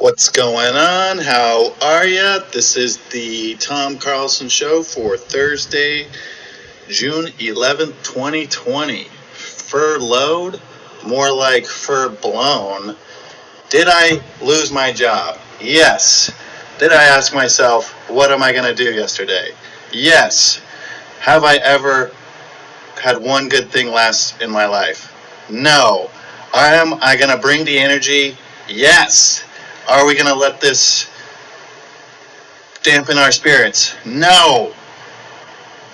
What's going on? How are ya? This is the Tom Carlson Show for Thursday, June 11th, 2020. Furloughed? More like fur blown. Did I lose my job? Yes. Did I ask myself, what am I going to do yesterday? Yes. Have I ever had one good thing last in my life? No. Am I going to bring the energy? Yes. Are we going to let this dampen our spirits? No.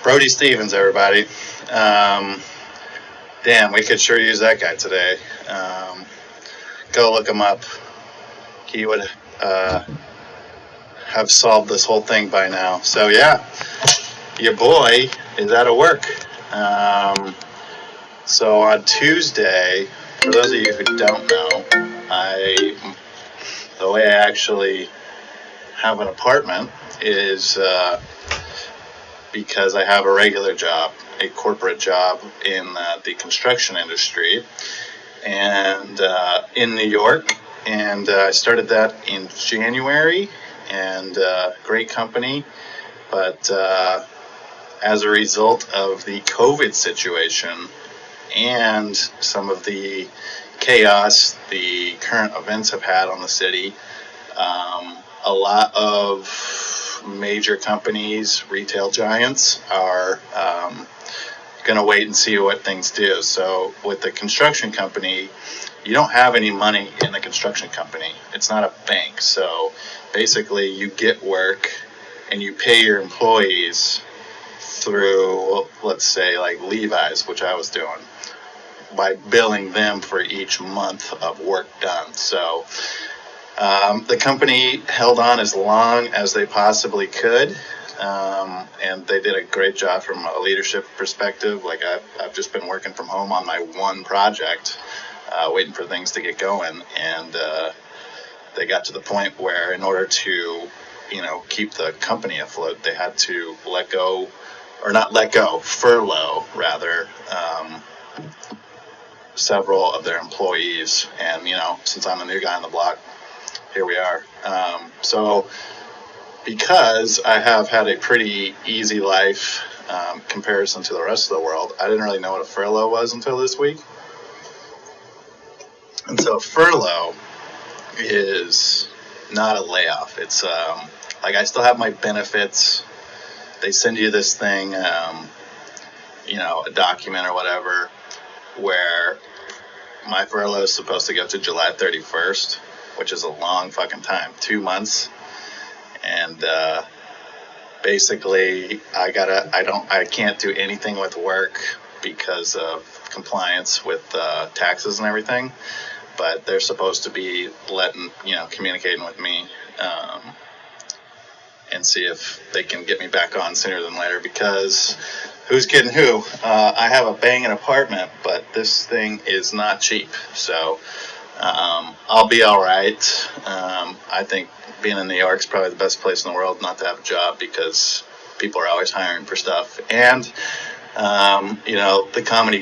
Brody Stevens, everybody. Damn, we could sure use that guy today. Go look him up. He would have solved this whole thing by now. So yeah, your boy is out of work. So on Tuesday, for those of you who don't know, the way I actually have an apartment is because I have a regular job, a corporate job in the construction industry, and in New York, and I started that in January, and great company, but as a result of the COVID situation and some of the chaos the current events have had on the city, a lot of major companies, retail giants, are going to wait and see what things do. So with the construction company, you don't have any money in the construction company. It's not a bank. So basically you get work and you pay your employees through, let's say, like Levi's, which I was doing, by billing them for each month of work done. So the company held on as long as they possibly could, and they did a great job from a leadership perspective. Like I've just been working from home on my one project, waiting for things to get going, and they got to the point where in order to, keep the company afloat, they had to furlough rather, several of their employees. And since I'm the new guy on the block, here we are. So because I have had a pretty easy life comparison to the rest of the world, I didn't really know what a furlough was until this week. And so furlough is not a layoff. It's like I still have my benefits. They send you this thing, a document or whatever, where my furlough is supposed to go to July 31st, which is a long fucking time, 2 months. And basically I can't do anything with work because of compliance with taxes and everything. But they're supposed to be communicating with me and see if they can get me back on sooner than later, because who's kidding who? I have a banging apartment, but this thing is not cheap. So I'll be all right. I think being in New York is probably the best place in the world not to have a job, because people are always hiring for stuff. And the comedy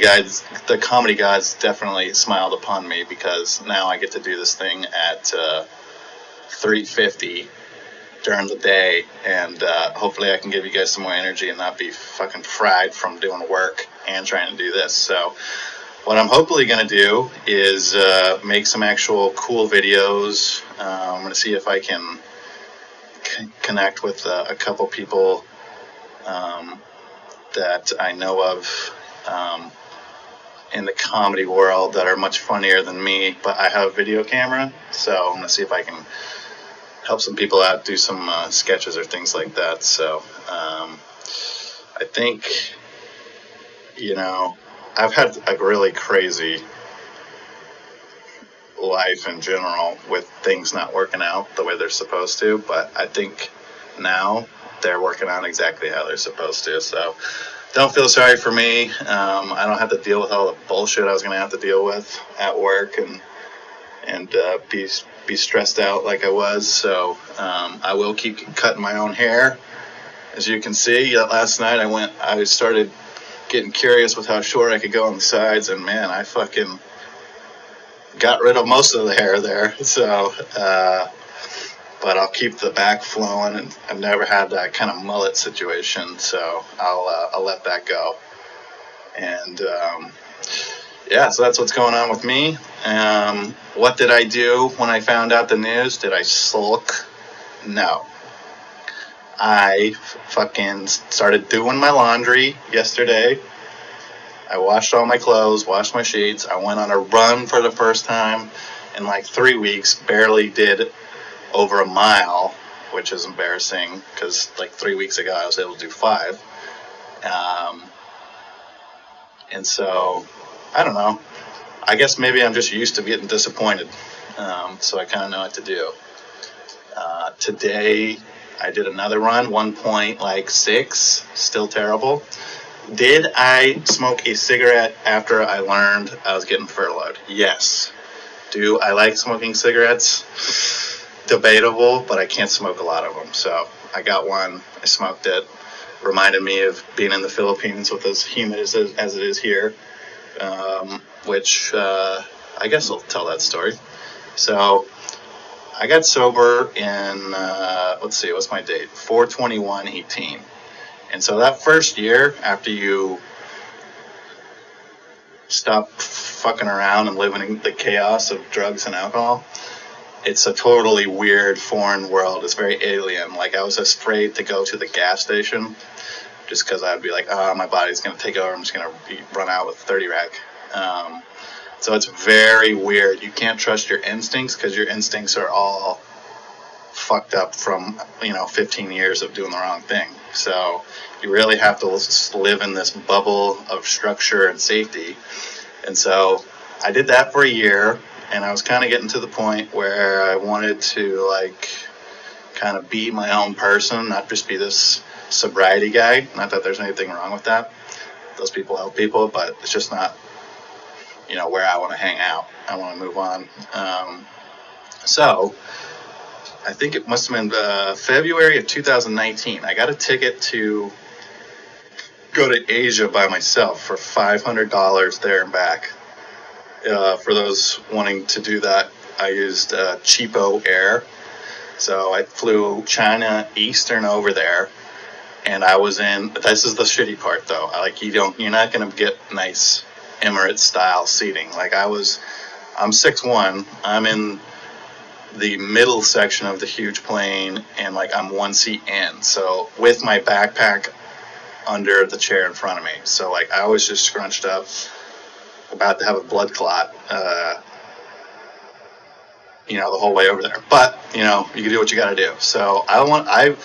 gods definitely smiled upon me, because now I get to do this thing at 3:50 during the day, and hopefully I can give you guys some more energy and not be fucking fried from doing work and trying to do this. So what I'm hopefully going to do is make some actual cool videos. I'm going to see if I can connect with a couple people that I know of in the comedy world that are much funnier than me, but I have a video camera, so I'm going to see if I can help some people out, do some sketches or things like that. So I think, I've had a really crazy life in general with things not working out the way they're supposed to, but I think now they're working out exactly how they're supposed to. So don't feel sorry for me. I don't have to deal with all the bullshit I was going to have to deal with at work and be stressed out like I was. So I will keep cutting my own hair. As you can see, last night I started getting curious with how short I could go on the sides, and man, I fucking got rid of most of the hair there. So but I'll keep the back flowing, and I've never had that kind of mullet situation, so I'll let that go. And yeah, so that's what's going on with me. What did I do when I found out the news? Did I sulk? No. I fucking started doing my laundry yesterday. I washed all my clothes, washed my sheets. I went on a run for the first time in like 3 weeks. Barely did over a mile, which is embarrassing because like 3 weeks ago I was able to do 5. And so, I don't know. I guess maybe I'm just used to getting disappointed. So I kind of know what to do. Today I did another run, 1.6, still terrible. Did I smoke a cigarette after I learned I was getting furloughed? Yes. Do I like smoking cigarettes? Debatable, but I can't smoke a lot of them. So I got one. I smoked it. Reminded me of being in the Philippines with as humid as it is here, which I guess I'll tell that story. So I got sober in, let's see, what's my date? 4/21/18. And so that first year, after you stop fucking around and living in the chaos of drugs and alcohol, it's a totally weird, foreign world. It's very alien. Like, I was afraid to go to the gas station just because I'd be like, oh, my body's going to take over. I'm just going to run out with 30 rack. So it's very weird. You can't trust your instincts because your instincts are all fucked up from 15 years of doing the wrong thing. So you really have to live in this bubble of structure and safety. And so I did that for a year, and I was kind of getting to the point where I wanted to kind of be my own person, not just be this sobriety guy. Not that there's anything wrong with that. Those people help people, but it's just not where I want to hang out. I want to move on. So I think it must have been February of 2019. I got a ticket to go to Asia by myself for $500 there and back. For those wanting to do that, I used cheapo air. So I flew China Eastern over there, and I was in. This is the shitty part, though. You're not going to get nice Emirates style seating. I'm 6'1". I'm in the middle section of the huge plane, and I'm one seat in. So with my backpack under the chair in front of me. So I was just scrunched up, about to have a blood clot, the whole way over there. But you can do what you got to do. So I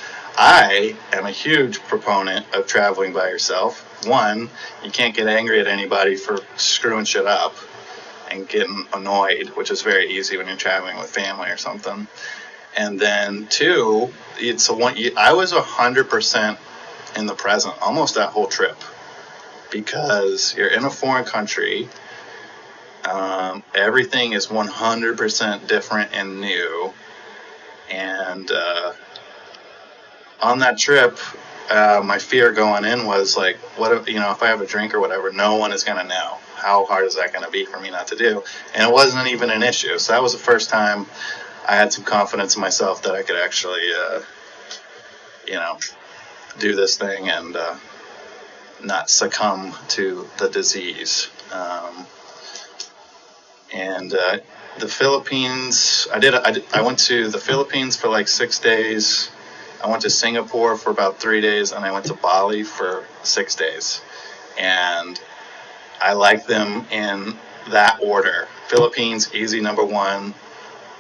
am a huge proponent of traveling by yourself. One, you can't get angry at anybody for screwing shit up and getting annoyed, which is very easy when you're traveling with family or something. And then two, I was 100% in the present almost that whole trip, because you're in a foreign country. Everything is 100% different and new. And on that trip, my fear going in was what if I have a drink or whatever, no one is going to know. How hard is that going to be for me not to do? And it wasn't even an issue. So that was the first time I had some confidence in myself that I could actually, do this thing and not succumb to the disease. And the Philippines, I went to the Philippines for 6 days. I went to Singapore for about 3 days, and I went to Bali for 6 days. And I like them in that order. Philippines, easy, number one.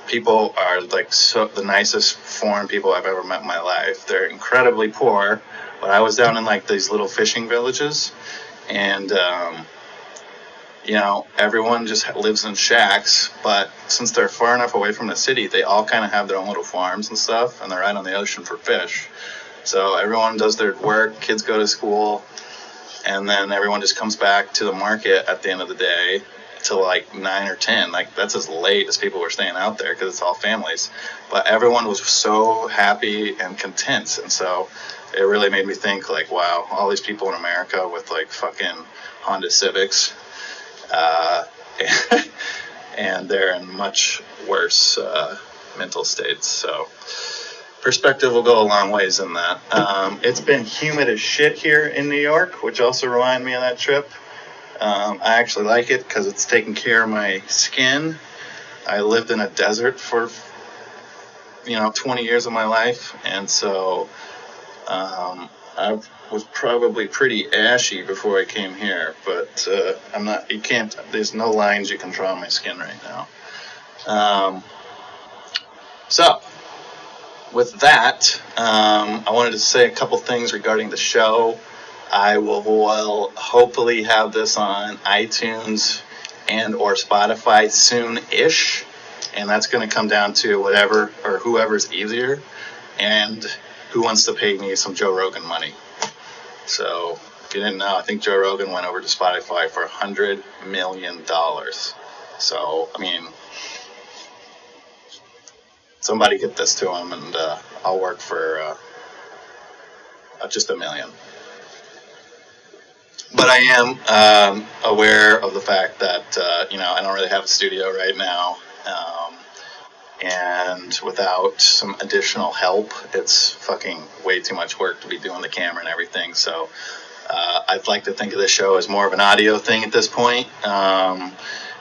People are the nicest foreign people I've ever met in my life. They're incredibly poor, but I was down in these little fishing villages, and everyone just lives in shacks, but since they're far enough away from the city, they all kind of have their own little farms and stuff, and they're right on the ocean for fish. So everyone does their work, kids go to school, and then everyone just comes back to the market at the end of the day till 9 or 10. That's as late as people were staying out there because it's all families. But everyone was so happy and content, and so it really made me think wow, all these people in America with fucking Honda Civics, and they're in much worse mental states. So perspective will go a long ways in that. It's been humid as shit here in New York, which also reminded me of that trip. I actually like it because it's taking care of my skin. I lived in a desert for 20 years of my life, and so I was probably pretty ashy before I came here. But I'm not. You can't. There's no lines you can draw on my skin right now. So with that, I wanted to say a couple things regarding the show. I will hopefully have this on iTunes and or Spotify soon-ish, and that's going to come down to whatever or whoever's easier and who wants to pay me some Joe Rogan money. So if you didn't know, I think Joe Rogan went over to Spotify for $100 million. So, I mean, somebody get this to him, and I'll work for just $1 million. But I am aware of the fact that, I don't really have a studio right now. And without some additional help, it's fucking way too much work to be doing the camera and everything. So I'd like to think of this show as more of an audio thing at this point.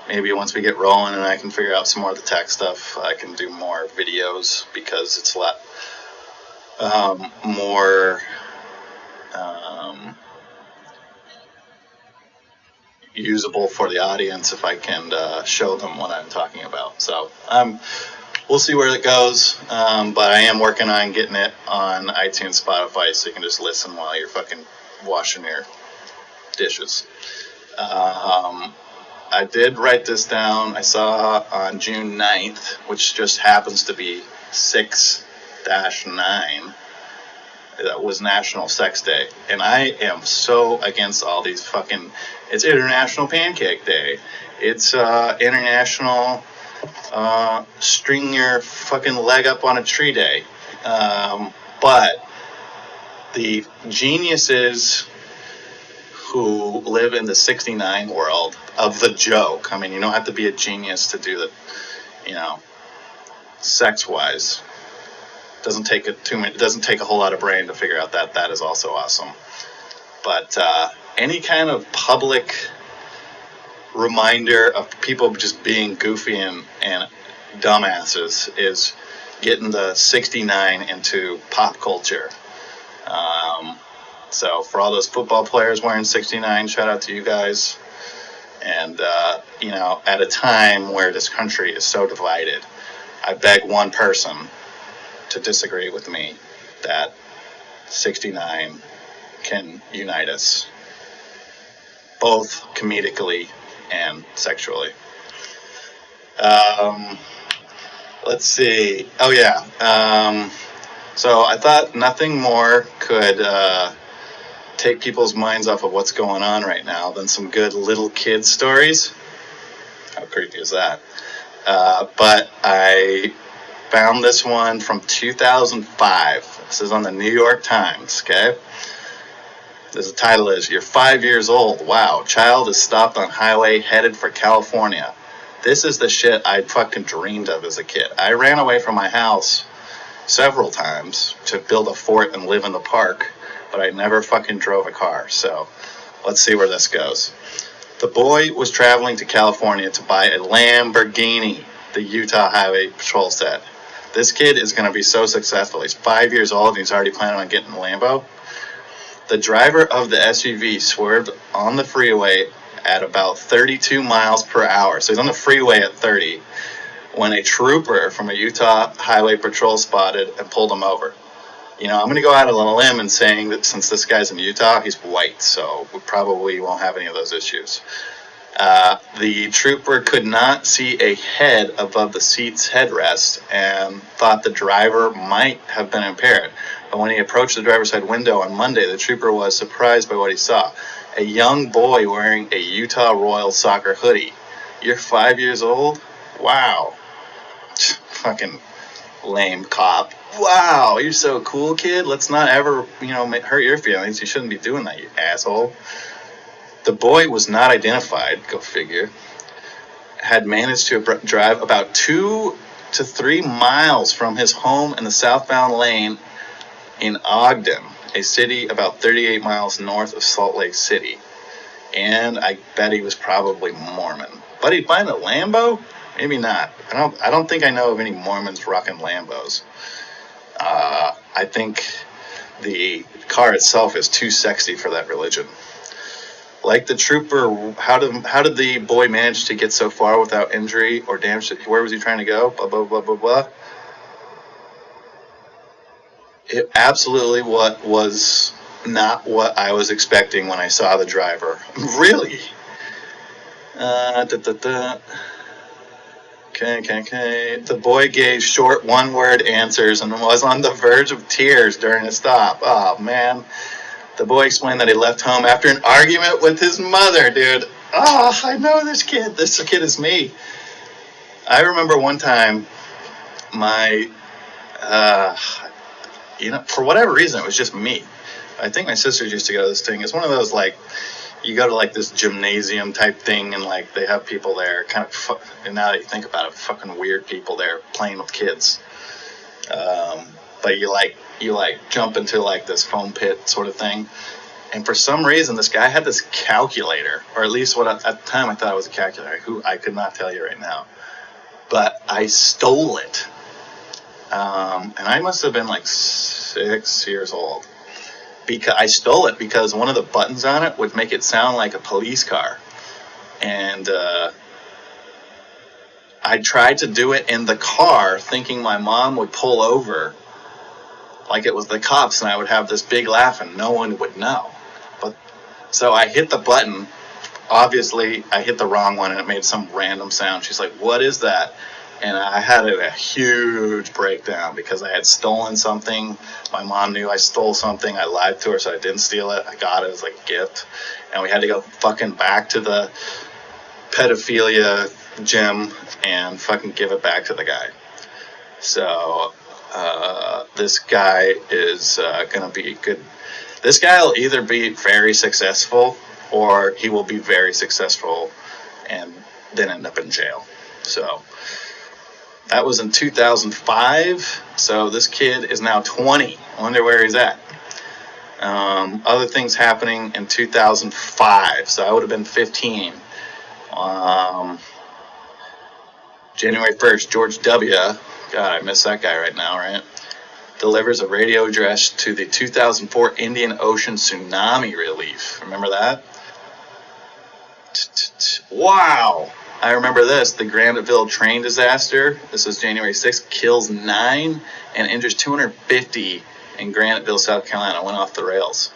Maybe once we get rolling and I can figure out some more of the tech stuff, I can do more videos because it's a lot more usable for the audience if I can show them what I'm talking about. So we'll see where it goes, but I am working on getting it on iTunes, Spotify, so you can just listen while you're fucking washing your dishes. I did write this down. I saw on June 9th, which just happens to be 6-9, that was National Sex Day. And I am so against all these fucking... It's International Pancake Day. It's International String Your Fucking Leg Up on a Tree Day. But the geniuses who live in the 69 world of the joke, I mean, you don't have to be a genius to do the, sex-wise. Doesn't take a whole lot of brain to figure out that is also awesome. But any kind of public reminder of people just being goofy and dumbasses is getting the 69 into pop culture. So for all those football players wearing 69, shout out to you guys. And, at a time where this country is so divided, I beg one person to disagree with me that 69 can unite us, both comedically and sexually. Let's see. Oh, yeah. So I thought nothing more could take people's minds off of what's going on right now than some good little kid stories. How creepy is that? But I found this one from 2005. This is on the New York Times, okay? The title is, "You're 5 years old. Wow, child is stopped on highway headed for California." This is the shit I fucking dreamed of as a kid. I ran away from my house several times to build a fort and live in the park, but I never fucking drove a car. So let's see where this goes. The boy was traveling to California to buy a Lamborghini, the Utah Highway Patrol said. This kid is going to be so successful. He's 5 years old and he's already planning on getting a Lambo. The driver of the SUV swerved on the freeway at about 32 miles per hour. So he's on the freeway at 30 when a trooper from a Utah Highway Patrol spotted and pulled him over. I'm going to go out on a limb and saying that since this guy's in Utah, he's white, so we probably won't have any of those issues. The trooper could not see a head above the seat's headrest and thought the driver might have been impaired. But when he approached the driver's side window on Monday, the trooper was surprised by what he saw. A young boy wearing a Utah Royals soccer hoodie. You're 5 years old? Wow. Fucking lame cop. Wow, you're so cool, kid. Let's not ever, hurt your feelings. You shouldn't be doing that, you asshole. The boy was not identified, go figure, had managed to drive about 2 to 3 miles from his home in the southbound lane in Ogden, a city about 38 miles north of Salt Lake City. And I bet he was probably Mormon. But he'd find a Lambo? Maybe not. I don't think I know of any Mormons rocking Lambos. I think the car itself is too sexy for that religion. Like the trooper, how did the boy manage to get so far without injury or damage? Where was he trying to go? Blah, blah, blah, blah, blah. It absolutely was not what I was expecting when I saw the driver. Really? Okay. The boy gave short one-word answers and was on the verge of tears during a stop. Oh, man. The boy explained that he left home after an argument with his mother, dude. Oh, I know this kid. This kid is me. I remember one time my, for whatever reason, it was just me. I think my sisters used to go to this thing. It's one of those, like, you go to, like, this gymnasium type thing, and, like, they have people there, kind of, and now that you think about it, fucking weird people there playing with kids. But you jump into, like, this foam pit sort of thing. And for some reason, this guy had this calculator, or at least at the time I thought it was a calculator, who I could not tell you right now. But I stole it. And I must have been, like, 6 years old. Because I stole it because one of the buttons on it would make it sound like a police car. And I tried to do it in the car thinking my mom would pull over like it was the cops and I would have this big laugh and no one would know. So I hit the button. Obviously, I hit the wrong one and it made some random sound. She's like, "What is that?" And I had a huge breakdown because I had stolen something. My mom knew I stole something. I lied to her, so I didn't steal it. I got it as like a gift. And we had to go fucking back to the pedophilia gym and fucking give it back to the guy. So this guy is going to be good. This guy will either be very successful or he will be very successful and then end up in jail. So that was in 2005. So this kid is now 20. I wonder where he's at. Other things happening in 2005. So I would have been 15. January 1st, George W. God, I miss that guy right now, right? Delivers a radio address to the 2004 Indian Ocean tsunami relief. Remember that? Wow. I remember this. The Graniteville train disaster. This is January 6th. Kills 9 and injures 250 in Graniteville, South Carolina. Went off the rails.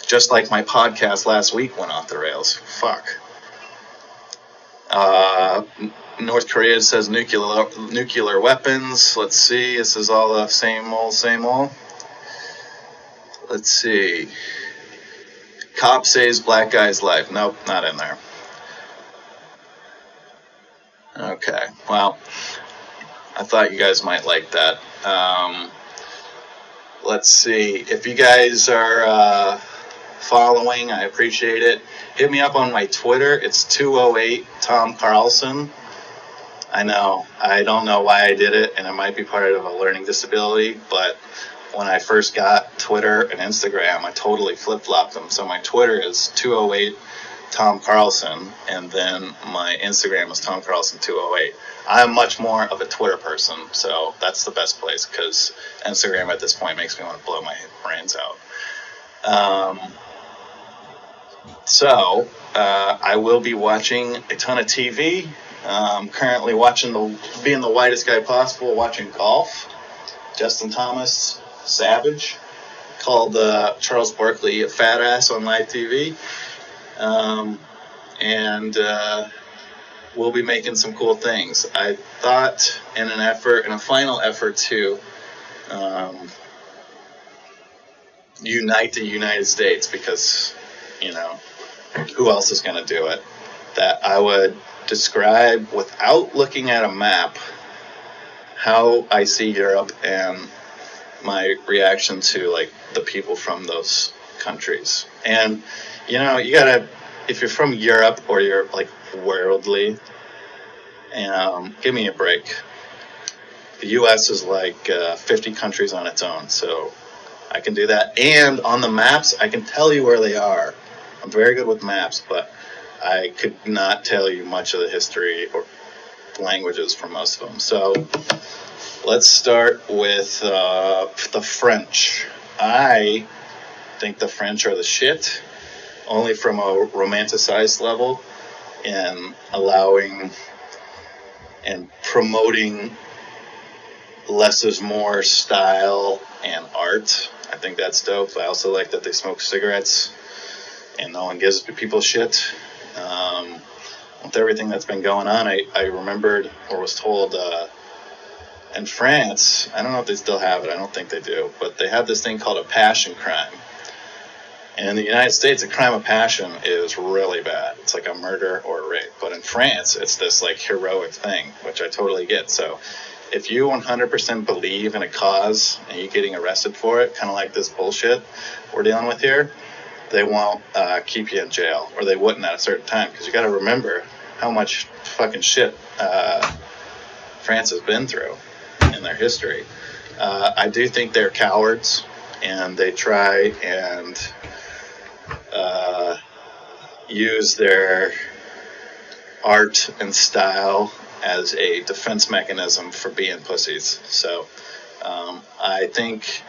Just like my podcast last week went off the rails. Fuck. North Korea says nuclear weapons. Let's see. This is all the same old. Let's see. Cop saves black guy's life. Nope, not in there. Okay, well, I thought you guys might like that. Let's see. If you guys are following, I appreciate it. Hit me up on my Twitter. It's 208 Tom Carlson. I know. I don't know why I did it, and it might be part of a learning disability, but when I first got Twitter and Instagram, I totally flip-flopped them. So my Twitter is 208 Tom Carlson, and then my Instagram is Tom Carlson 208. I'm much more of a Twitter person, so that's the best place because Instagram at this point makes me want to blow my brains out. So I will be watching a ton of TV. Currently being the whitest guy possible, watching golf. Justin Thomas, Savage, called Charles Barkley a fat ass on live TV. And we'll be making some cool things. I thought in a final effort to unite the United States, because, who else is going to do it, that I would describe without looking at a map how I see Europe and my reaction to like the people from those countries. And you gotta, if you're from Europe or you're like worldly, give me a break. the U.S. is like 50 countries on its own, so I can do that. And on the maps, I can tell you where they are. I'm very good with maps, but I could not tell you much of the history or languages for most of them. So let's start with the French. I think the French are the shit, only from a romanticized level, and allowing and promoting less is more style and art. I think that's dope. I also like that they smoke cigarettes and no one gives people shit. With everything that's been going on, I remembered or was told in France, I don't know if they still have it, I don't think they do, but they have this thing called a passion crime. And in the United States, a crime of passion is really bad. It's like a murder or a rape. But in France, it's this like heroic thing, which I totally get. So if you 100% believe in a cause and you're getting arrested for it, kind of like this bullshit we're dealing with here, they won't keep you in jail, or they wouldn't at a certain time, because you got to remember how much fucking shit France has been through in their history. I do think they're cowards, and they try and use their art and style as a defense mechanism for being pussies. So I think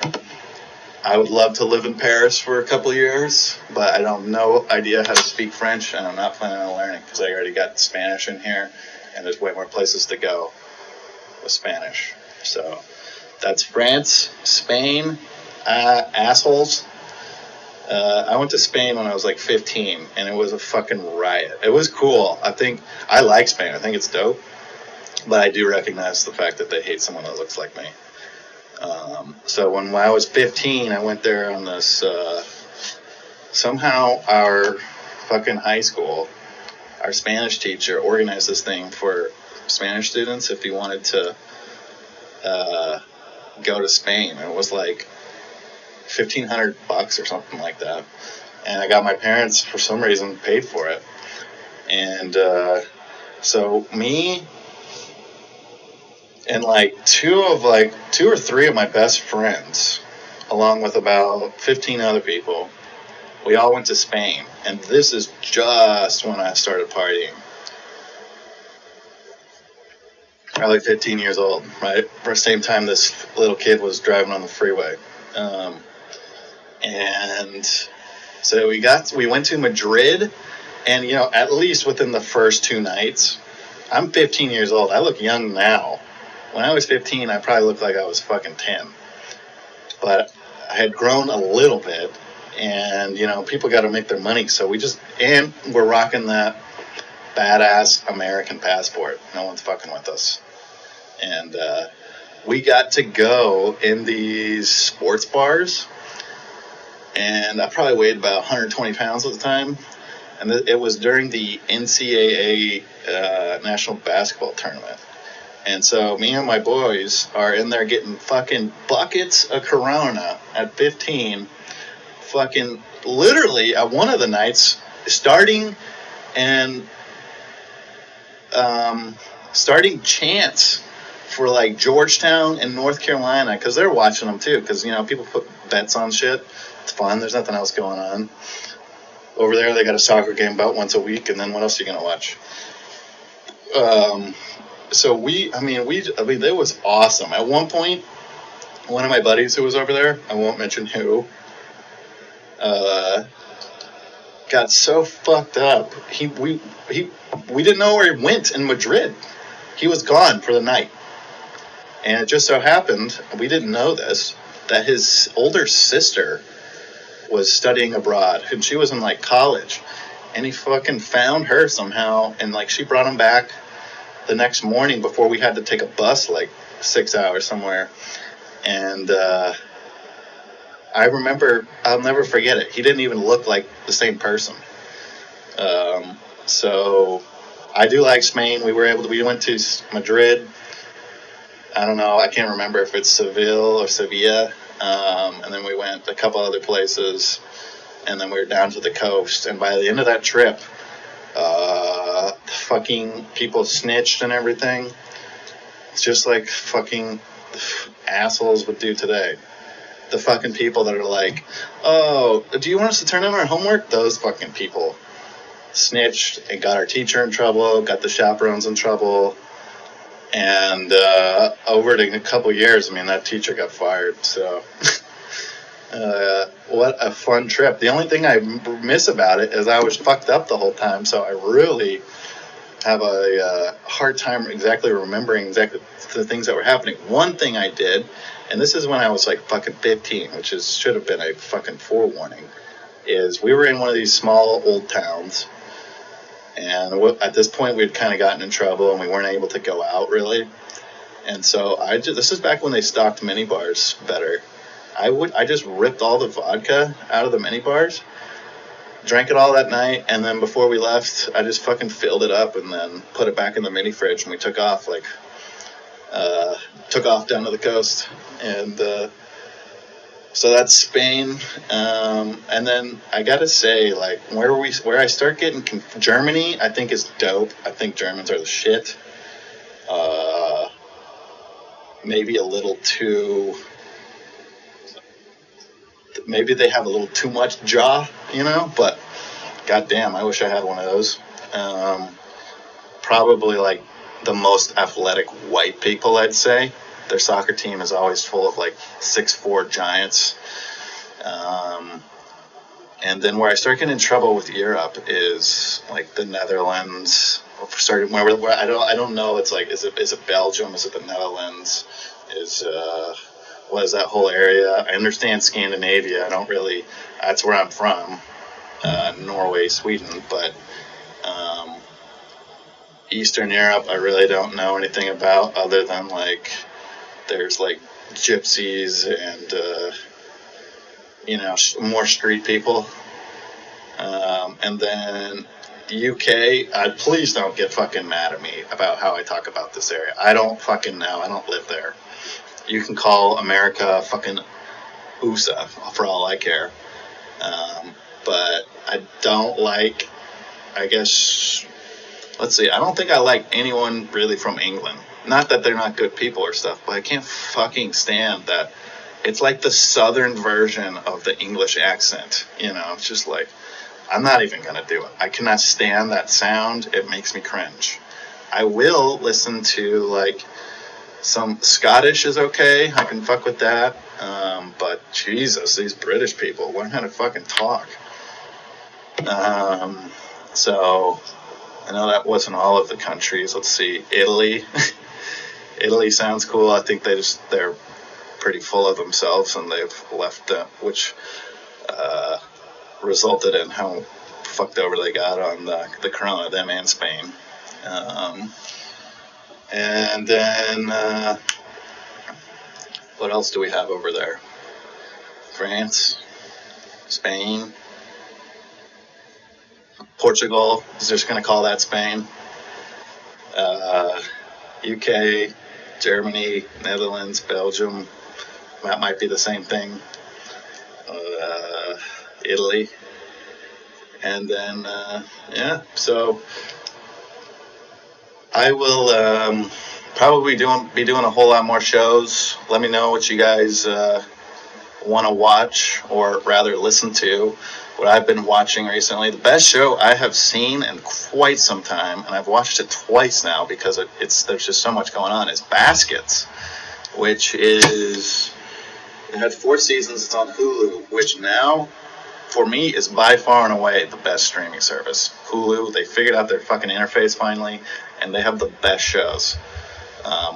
I would love to live in Paris for a couple of years, but I don't no idea how to speak French, and I'm not planning on learning because I already got Spanish in here, and there's way more places to go with Spanish. So that's France. Spain, assholes. I went to Spain when I was like 15, and it was a fucking riot. It was cool. I like Spain. I think it's dope, but I do recognize the fact that they hate someone that looks like me. So when I was 15, I went there on this, somehow our fucking high school, our Spanish teacher organized this thing for Spanish students if you wanted to go to Spain. It was like $1,500 or something like that. And I got my parents, for some reason, paid for it. And so me and like two or three of my best friends, along with about 15 other people, we all went to Spain. And this is just when I started partying. Probably 15 years old, right? For the same time this little kid was driving on the freeway. And so we went to Madrid, and at least within the first 2 nights, I'm 15 years old. I look young now. When I was 15, I probably looked like I was fucking 10. But I had grown a little bit, and, people got to make their money. So we're rocking that badass American passport. No one's fucking with us. And we got to go in these sports bars, and I probably weighed about 120 pounds at the time. And it was during the NCAA National Basketball Tournament. And so me and my boys are in there getting fucking buckets of Corona at 15, fucking literally at one of the nights, starting chants for like Georgetown and North Carolina, because they're watching them too, because people put bets on shit. It's fun. There's nothing else going on over there. They got a soccer game about once a week, and then what else are you gonna watch? So it was awesome. At one point, one of my buddies who was over there, I won't mention who, got so fucked up. We didn't know where he went in Madrid. He was gone for the night. And it just so happened, we didn't know this, that his older sister was studying abroad, and she was in like college. And he fucking found her somehow, and like she brought him back the next morning before we had to take a bus like 6 hours somewhere. And I remember, I'll never forget it. He didn't even look like the same person. So I do like Spain. We went to Madrid. I don't know, I can't remember if it's Seville or Sevilla. And then we went a couple other places, and then we were down to the coast. And by the end of that trip, fucking people snitched and everything. just like fucking assholes would do today. The fucking people that are like, oh, do you want us to turn in our homework? Those fucking people snitched and got our teacher in trouble, got the chaperones in trouble, and over a couple years, I mean, that teacher got fired. So, what a fun trip. The only thing I miss about it is I was fucked up the whole time, so I really have a hard time exactly remembering exactly the things that were happening. One thing I did, and this is when I was like fucking 15, which should have been a fucking forewarning, is we were in one of these small old towns, and at this point we'd kind of gotten in trouble and we weren't able to go out really. And so this is back when they stocked mini bars better. I just ripped all the vodka out of the mini bars, drank it all that night, and then before we left, I just fucking filled it up and then put it back in the mini fridge, and we took off down to the coast. And so that's Spain. And then I gotta say, like, where I start getting Germany, I think is dope. I think Germans are the shit. Maybe a little too. Maybe they have a little too much jaw, but goddamn, I wish I had one of those. Probably like the most athletic white people, I'd say. Their soccer team is always full of like 6'4" giants. And then where I start getting in trouble with Europe is like the Netherlands. Where I don't know. It's like is it Belgium? Is it the Netherlands? What is that whole area? I understand Scandinavia. I don't really. That's where I'm from, Norway, Sweden. But Eastern Europe, I really don't know anything about other than like there's like gypsies and more street people. And then the UK. Please don't get fucking mad at me about how I talk about this area. I don't fucking know. I don't live there. You can call America fucking USA for all I care. But I don't like, I guess, let's see, I don't think I like anyone really from England. Not that they're not good people or stuff, but I can't fucking stand that. It's like the southern version of the English accent. It's just like, I'm not even going to do it. I cannot stand that sound. It makes me cringe. I will listen to like, some Scottish is okay. I can fuck with that. But Jesus, these British people, learn how to fucking talk. So I know that wasn't all of the countries. Let's see, Italy. Italy sounds cool. I think they're pretty full of themselves, and they've left, which resulted in how fucked over they got on the corona, them and Spain. And then, what else do we have over there? France, Spain, Portugal, is just going to call that Spain. UK, Germany, Netherlands, Belgium, that might be the same thing. Italy. And then, so I will probably be doing a whole lot more shows. Let me know what you guys want to watch, or rather listen to. What I've been watching recently, the best show I have seen in quite some time, and I've watched it twice now because there's just so much going on, is Baskets, which it had 4 seasons. It's on Hulu, which now, for me, is by far and away the best streaming service. Hulu, they figured out their fucking interface finally, and they have the best shows.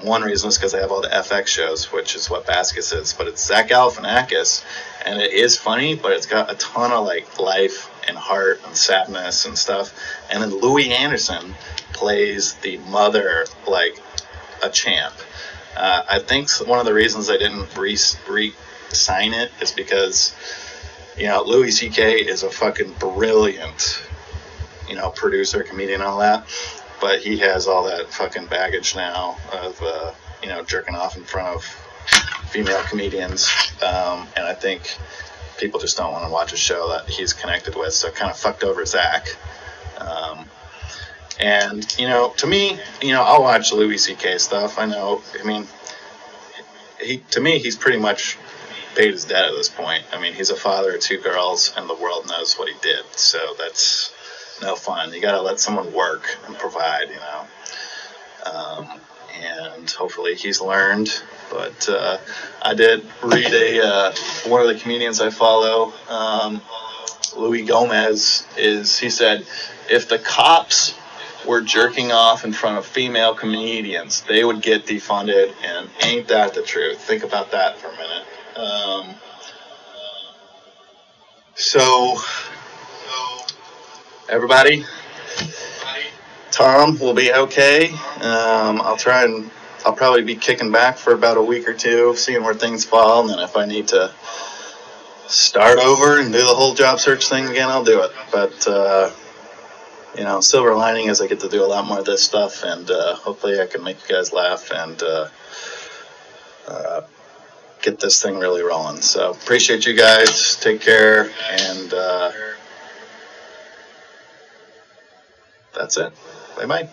One reason is because they have all the FX shows, which is what Baskets is. But it's Zach Galifianakis, and it is funny, but it's got a ton of like life and heart and sadness and stuff. And then Louis Anderson plays the mother like a champ. I think one of the reasons they didn't re-sign it is because, Louis C.K. is a fucking brilliant, producer, comedian, all that. But he has all that fucking baggage now of, jerking off in front of female comedians. And I think people just don't want to watch a show that he's connected with. So it kind of fucked over Zach. And, to me, I'll watch Louis C.K. stuff. I know, I mean, to me, he's pretty much paid his debt at this point. I mean, he's a father of 2 girls, and the world knows what he did. So that's no fun. You got to let someone work and provide. And hopefully he's learned. But I did read one of the comedians I follow, Louis Gomez, he said, if the cops were jerking off in front of female comedians, they would get defunded, and ain't that the truth? Think about that for a minute. So, everybody, Tom will be okay. I'll probably be kicking back for about a week or two, seeing where things fall, and then if I need to start over and do the whole job search thing again, I'll do it. But, silver lining is I get to do a lot more of this stuff, and hopefully I can make you guys laugh and get this thing really rolling. So appreciate you guys. Take care, and that's it. Bye-bye.